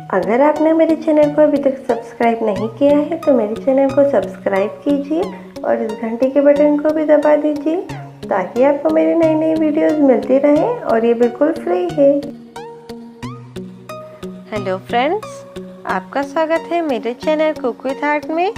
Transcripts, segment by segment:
अगर आपने मेरे चैनल को अभी तक सब्सक्राइब नहीं किया है तो मेरे चैनल को सब्सक्राइब कीजिए और इस घंटे के बटन को भी दबा दीजिए ताकि आपको मेरी नई नई वीडियोस मिलती रहें और ये बिल्कुल फ्री है। हेलो फ्रेंड्स, आपका स्वागत है मेरे चैनल कुक विथ आर्ट में।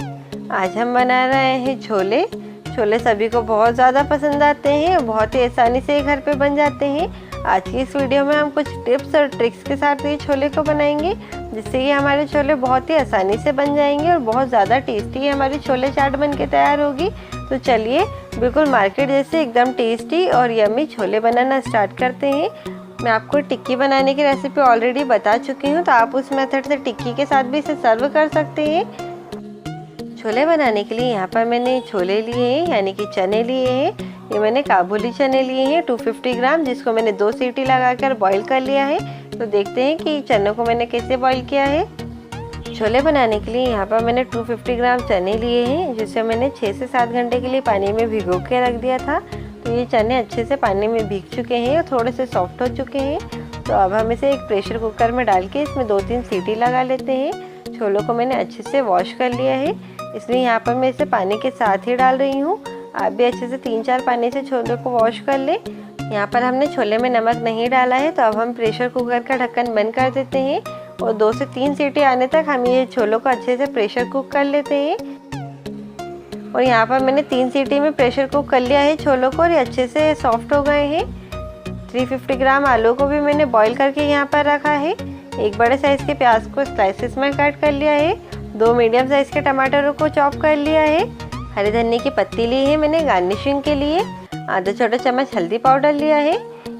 आज हम बना रहे हैं छोले। छोले सभी को बहुत ज़्यादा पसंद आते हैं और बहुत ही आसानी से घर पे बन जाते हैं। आज की इस वीडियो में हम कुछ टिप्स और ट्रिक्स के साथ ये छोले को बनाएंगे, जिससे कि हमारे छोले बहुत ही आसानी से बन जाएंगे और बहुत ज़्यादा टेस्टी हमारी छोले चाट बन के तैयार होगी। तो चलिए बिल्कुल मार्केट जैसे एकदम टेस्टी और यम्मी छोले बनाना स्टार्ट करते हैं। मैं आपको टिक्की बनाने की रेसिपी ऑलरेडी बता चुकी हूँ, तो आप उस मेथड से टिक्की के साथ भी इसे सर्व कर सकते हैं। छोले बनाने के लिए यहाँ पर मैंने छोले लिए हैं, यानी कि चने लिए हैं। ये मैंने काबुली चने लिए हैं 250 ग्राम, जिसको मैंने 2 सीटी लगाकर बॉईल कर लिया है। तो देखते हैं कि चनों को मैंने कैसे बॉईल किया है। छोले बनाने के लिए यहाँ पर मैंने 250 ग्राम चने लिए हैं, जिसे मैंने 6 से 7 घंटे के लिए पानी में भिगो के रख दिया था। तो ये चने अच्छे से पानी में भीग चुके हैं और थोड़े से सॉफ्ट हो चुके हैं। तो अब हम इसे एक प्रेशर कुकर में डाल के इसमें 2-3 सीटी लगा लेते हैं। छोलों को मैंने अच्छे से वॉश कर लिया है, इसलिए यहाँ पर मैं इसे पानी के साथ ही डाल रही हूँ। आप भी अच्छे से 3-4 पानी से छोले को वॉश कर लें। यहाँ पर हमने छोले में नमक नहीं डाला है, तो अब हम प्रेशर कुकर का ढक्कन बंद कर देते हैं और 2 से 3 सीटी आने तक हम ये छोलों को अच्छे से प्रेशर कुक कर लेते हैं। और यहाँ पर मैंने 3 सीटी में प्रेशर कुक कर लिया है छोलों को और ये अच्छे से सॉफ्ट हो गए हैं। 350 ग्राम आलू को भी मैंने बॉईल करके यहाँ पर रखा है। एक बड़े साइज़ के प्याज को स्लाइसेस में कट कर लिया है। 2 मीडियम साइज़ के टमाटरों को चॉप कर लिया है। हरी धनिया की पत्ती ली है मैंने गार्निशिंग के लिए। आधा छोटा चम्मच हल्दी पाउडर लिया है।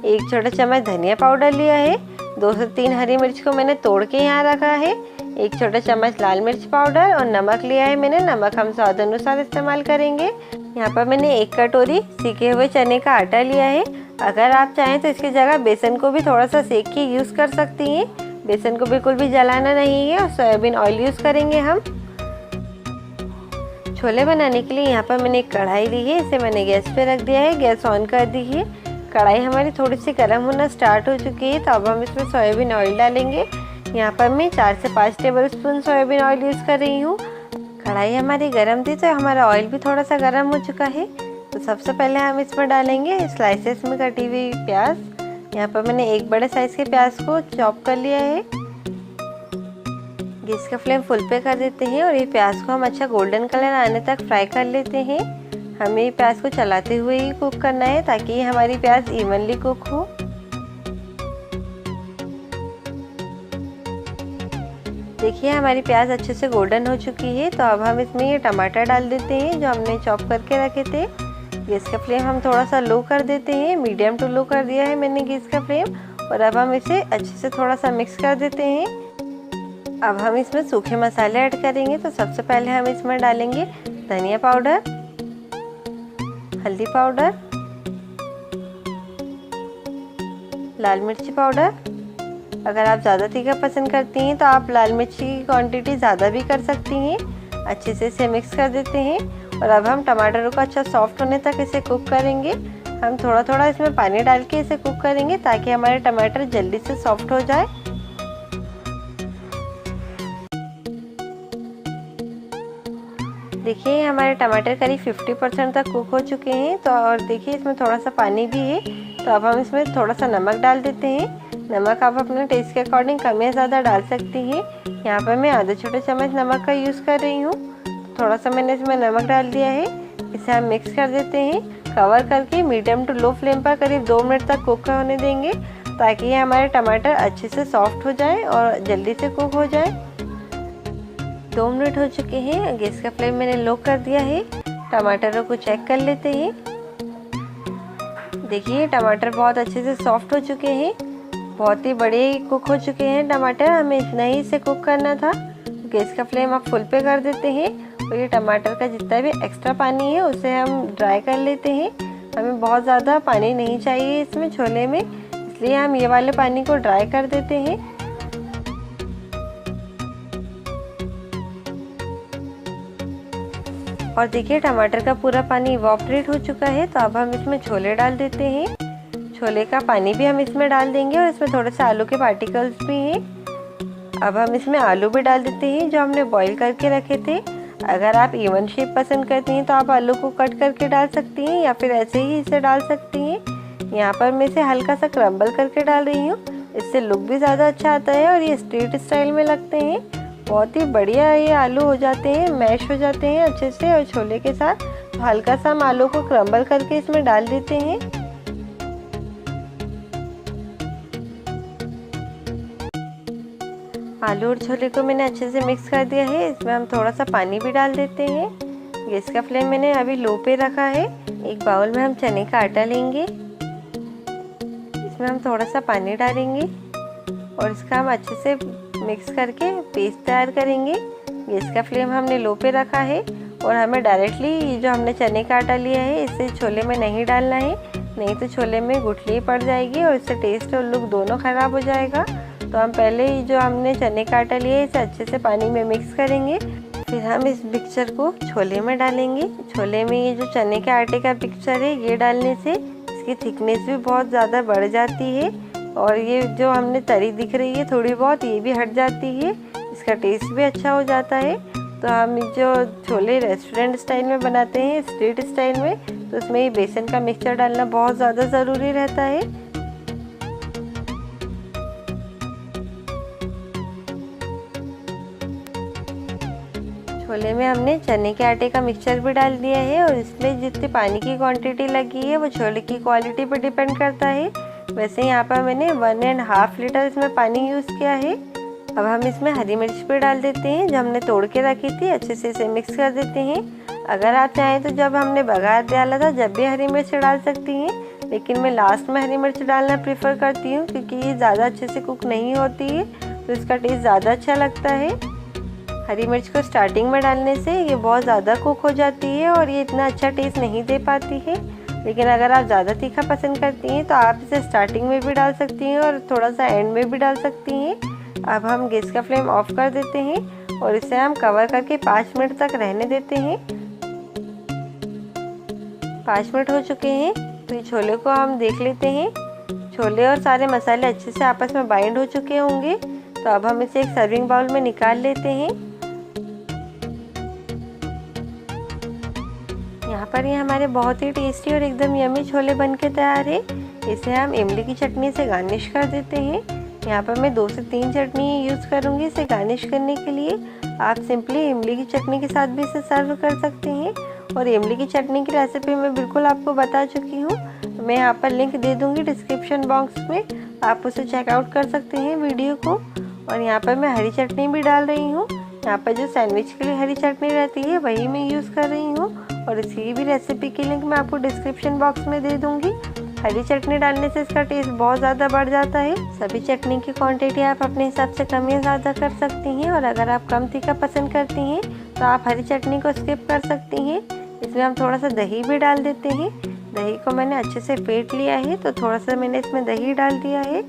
1 छोटा चम्मच धनिया पाउडर लिया है। 2 से 3 हरी मिर्च को मैंने तोड़ के यहाँ रखा है। 1 छोटा चम्मच लाल मिर्च पाउडर और नमक लिया है मैंने। नमक हम स्वाद अनुसार इस्तेमाल करेंगे। यहाँ पर मैंने 1 कटोरी सेके हुए चने का आटा लिया है। अगर आप चाहें तो इसकी जगह बेसन को भी थोड़ा सा सेक के यूज़ कर सकती हैं। बेसन को बिल्कुल भी जलाना नहीं है और सोयाबीन ऑयल यूज़ करेंगे हम। छोले बनाने के लिए यहाँ पर मैंने एक कढ़ाई ली है, इसे मैंने गैस पे रख दिया है। गैस ऑन कर दी है। कढ़ाई हमारी थोड़ी सी गर्म होना स्टार्ट हो चुकी है, तो अब हम इसमें सोयाबीन ऑयल डालेंगे। यहाँ पर मैं 4 से 5 टेबलस्पून सोयाबीन ऑयल यूज़ कर रही हूँ। कढ़ाई हमारी गर्म थी, तो हमारा ऑयल भी थोड़ा सा गर्म हो चुका है। तो सबसे पहले हम इसमें डालेंगे स्लाइसेस में कटी हुई प्याज। यहाँ पर मैंने एक बड़े साइज़ के प्याज को चॉप कर लिया है। गैस का फ्लेम फुल पे कर देते हैं और ये प्याज को हम अच्छा गोल्डन कलर आने तक फ्राई कर लेते हैं। हमें ये प्याज को चलाते हुए ही कुक करना है ताकि ये हमारी प्याज इवनली कुक हो। देखिए हमारी प्याज अच्छे से गोल्डन हो चुकी है। तो अब हम इसमें ये टमाटर डाल देते हैं जो हमने चॉप करके रखे थे। गैस का फ्लेम हम थोड़ा सा लो कर देते हैं, मीडियम टू लो कर दिया है मैंने गैस का फ्लेम। और अब हम इसे अच्छे से थोड़ा सा मिक्स कर देते हैं। अब हम इसमें सूखे मसाले ऐड करेंगे। तो सबसे पहले हम इसमें डालेंगे धनिया पाउडर, हल्दी पाउडर, लाल मिर्ची पाउडर। अगर आप ज़्यादा तीखा पसंद करती हैं तो आप लाल मिर्ची की क्वांटिटी ज़्यादा भी कर सकती हैं। अच्छे से इसे मिक्स कर देते हैं और अब हम टमाटरों को अच्छा सॉफ्ट होने तक इसे कुक करेंगे। हम थोड़ा थोड़ा इसमें पानी डाल के इसे कुक करेंगे ताकि हमारे टमाटर जल्दी से सॉफ्ट हो जाए। देखिए हमारे टमाटर करीब 50% तक कुक हो चुके हैं। तो और देखिए इसमें थोड़ा सा पानी भी है। तो अब हम इसमें थोड़ा सा नमक डाल देते हैं। नमक आप अपने टेस्ट के अकॉर्डिंग कम या ज़्यादा डाल सकती हैं। यहाँ पर मैं आधा छोटा चम्मच नमक का यूज़ कर रही हूँ। थोड़ा सा मैंने इसमें नमक डाल दिया है। इसे हम मिक्स कर देते हैं। कवर करके मीडियम टू लो फ्लेम पर करीब 2 मिनट तक कुक होने देंगे ताकि ये हमारे टमाटर अच्छे से सॉफ्ट हो जाए और जल्दी से कुक हो जाए। 2 मिनट हो चुके हैं। गैस का फ्लेम मैंने लो कर दिया है। टमाटरों को चेक कर लेते हैं। देखिए टमाटर बहुत अच्छे से सॉफ्ट हो चुके हैं, बहुत ही बड़े कुक हो चुके हैं टमाटर। हमें इतना ही इसे कुक करना था। गैस का फ्लेम आप फुल पे कर देते हैं और ये टमाटर का जितना भी एक्स्ट्रा पानी है उसे हम ड्राई कर लेते हैं। हमें बहुत ज़्यादा पानी नहीं चाहिए इसमें छोले में, इसलिए हम ये वाले पानी को ड्राई कर देते हैं। और देखिए टमाटर का पूरा पानी इवॉपरेट हो चुका है। तो अब हम इसमें छोले डाल देते हैं। छोले का पानी भी हम इसमें डाल देंगे और इसमें थोड़े से आलू के पार्टिकल्स भी हैं। अब हम इसमें आलू भी डाल देते हैं जो हमने बॉईल करके रखे थे। अगर आप इवन शेप पसंद करती हैं तो आप आलू को कट करके डाल सकती हैं या फिर ऐसे ही इसे डाल सकती हैं। यहाँ पर मैं इसे हल्का सा क्रम्बल करके डाल रही हूँ, इससे लुक भी ज़्यादा अच्छा आता है और ये स्ट्रीट स्टाइल में लगते हैं। बहुत ही बढ़िया ये आलू हो जाते हैं, मैश हो जाते हैं अच्छे से और छोले के साथ। तो हल्का सा हम आलू को क्रम्बल करके इसमें डाल देते हैं। आलू और छोले को मैंने अच्छे से मिक्स कर दिया है। इसमें हम थोड़ा सा पानी भी डाल देते हैं। गैस का फ्लेम मैंने अभी लो पे रखा है। एक बाउल में हम चने का आटा लेंगे, इसमें हम थोड़ा सा पानी डालेंगे और इसका हम अच्छे से मिक्स करके पेस्ट तैयार करेंगे। गैस का फ्लेम हमने लो पे रखा है और हमें डायरेक्टली जो हमने चने का आटा लिया है इसे छोले में नहीं डालना है, नहीं तो छोले में गुठली पड़ जाएगी और इससे टेस्ट और लुक दोनों ख़राब हो जाएगा। तो हम पहले ही जो हमने चने का आटा लिया है इसे अच्छे से पानी में मिक्स करेंगे, फिर हम इस मिक्सचर को छोले में डालेंगे। छोले में ये जो चने के आटे का मिक्सचर है ये डालने से इसकी थिकनेस भी बहुत ज़्यादा बढ़ जाती है और ये जो हमने तरी दिख रही है थोड़ी बहुत ये भी हट जाती है, इसका टेस्ट भी अच्छा हो जाता है। तो हम जो छोले रेस्टोरेंट स्टाइल में बनाते हैं, स्ट्रीट स्टाइल में, तो उसमें ये बेसन का मिक्सचर डालना बहुत ज़्यादा ज़रूरी रहता है। छोले में हमने चने के आटे का मिक्सचर भी डाल दिया है और इसमें जितनी पानी की क्वांटिटी लगी है वो छोले की क्वालिटी पर डिपेंड करता है। वैसे यहाँ पर मैंने 1.5 लीटर इसमें पानी यूज़ किया है। अब हम इसमें हरी मिर्च भी डाल देते हैं जो हमने तोड़ के रखी थी, अच्छे से इसे मिक्स कर देते हैं। अगर आप चाहें तो जब हमने बघार डाला था जब भी हरी मिर्च डाल सकती हैं, लेकिन मैं लास्ट में हरी मिर्च डालना प्रीफर करती हूँ क्योंकि ये ज़्यादा अच्छे से कुक नहीं होती है तो इसका टेस्ट ज़्यादा अच्छा लगता है। हरी मिर्च को स्टार्टिंग में डालने से ये बहुत ज़्यादा कुक हो जाती है और ये इतना अच्छा टेस्ट नहीं दे पाती है, लेकिन अगर आप ज़्यादा तीखा पसंद करती हैं तो आप इसे स्टार्टिंग में भी डाल सकती हैं और थोड़ा सा एंड में भी डाल सकती हैं। अब हम गैस का फ्लेम ऑफ कर देते हैं और इसे हम कवर करके 5 मिनट तक रहने देते हैं। 5 मिनट हो चुके हैं तो ये छोले को हम देख लेते हैं। छोले और सारे मसाले अच्छे से आपस में बाइंड हो चुके होंगे, तो अब हम इसे एक सर्विंग बाउल में निकाल लेते हैं। यहाँ पर ये हमारे बहुत ही टेस्टी और एकदम यमी छोले बनके तैयार है। इसे हम इमली की चटनी से गार्निश कर देते हैं। यहाँ पर मैं 2 से 3 चटनी यूज़ करूँगी इसे गार्निश करने के लिए। आप सिंपली इमली की चटनी के साथ भी इसे सर्व कर सकते हैं और इमली की चटनी की रेसिपी मैं बिल्कुल आपको बता चुकी हूँ, तो मैं यहाँ पर लिंक दे दूँगी डिस्क्रिप्शन बॉक्स में, आप उसे चेकआउट कर सकते हैं वीडियो को। और यहाँ पर मैं हरी चटनी भी डाल रही हूँ। यहाँ पर जो सैंडविच के लिए हरी चटनी रहती है वही मैं यूज़ कर रही हूँ और इसकी भी रेसिपी की लिंक मैं आपको डिस्क्रिप्शन बॉक्स में दे दूँगी। हरी चटनी डालने से इसका टेस्ट बहुत ज़्यादा बढ़ जाता है। सभी चटनी की क्वांटिटी आप अपने हिसाब से कम या ज़्यादा कर सकती हैं और अगर आप कम तीखा पसंद करती हैं तो आप हरी चटनी को स्किप कर सकती हैं। इसमें हम थोड़ा सा दही भी डाल देते हैं। दही को मैंने अच्छे से फेंट लिया है तो थोड़ा सा मैंने इसमें दही डाल दिया है।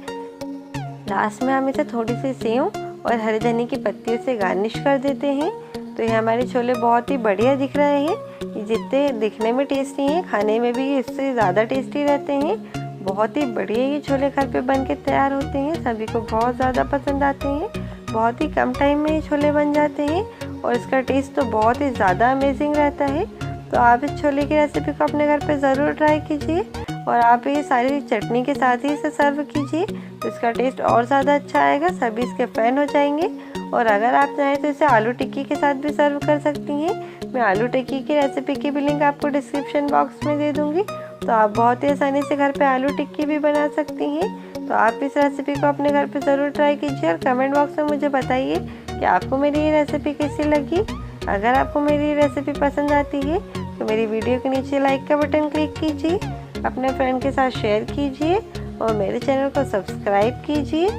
लास्ट में हम इसे थोड़ी सी सेव और हरे धनिया की पत्तियों से गार्निश कर देते हैं। तो ये हमारे छोले बहुत ही बढ़िया दिख रहे हैं। ये जितने दिखने में टेस्टी हैं खाने में भी इससे ज़्यादा टेस्टी रहते हैं। बहुत ही बढ़िया ये छोले घर पे बन के तैयार होते हैं, सभी को बहुत ज़्यादा पसंद आते हैं। बहुत ही कम टाइम में ये छोले बन जाते हैं और इसका टेस्ट तो बहुत ही ज़्यादा अमेजिंग रहता है। तो आप इस छोले की रेसिपी को अपने घर पे ज़रूर ट्राई कीजिए और आप ये सारी चटनी के साथ ही इसे सर्व कीजिए, तो इसका टेस्ट और ज़्यादा अच्छा आएगा, सभी इसके फ़ैन हो जाएंगे। और अगर आप चाहें तो इसे आलू टिक्की के साथ भी सर्व कर सकती हैं। मैं आलू टिक्की की रेसिपी की भी लिंक आपको डिस्क्रिप्शन बॉक्स में दे दूँगी, तो आप बहुत ही आसानी से घर पे आलू टिक्की भी बना सकती हैं। तो आप इस रेसिपी को अपने घर पे ज़रूर ट्राई कीजिए और कमेंट बॉक्स में मुझे बताइए कि आपको मेरी ये रेसिपी कैसी लगी। अगर आपको मेरी ये रेसिपी पसंद आती है तो मेरी वीडियो के नीचे लाइक का बटन क्लिक कीजिए, अपने फ्रेंड के साथ शेयर कीजिए और मेरे चैनल को सब्सक्राइब कीजिए।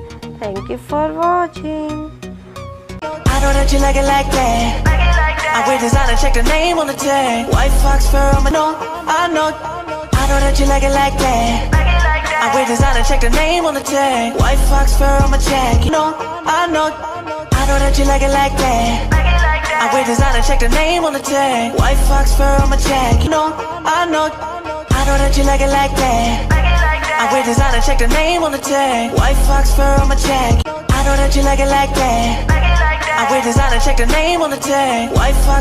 Thank you for watching. I know that you like it like that. I wear designer, check the name on the tag. White fox fur on my nose, I know. I know that you like it like that. I wear designer, check the name on the tag. White fox fur on my jacket, you know. I know. I know that you like it like that. I wear designer, check the name on the tag. White fox fur on my jacket, you know. I know. I know that you like it like that. I wear designer, check the name on the tag. White fox fur on my jacket. I know that you like it like that. I wear designer, check the name on the tag. White fox.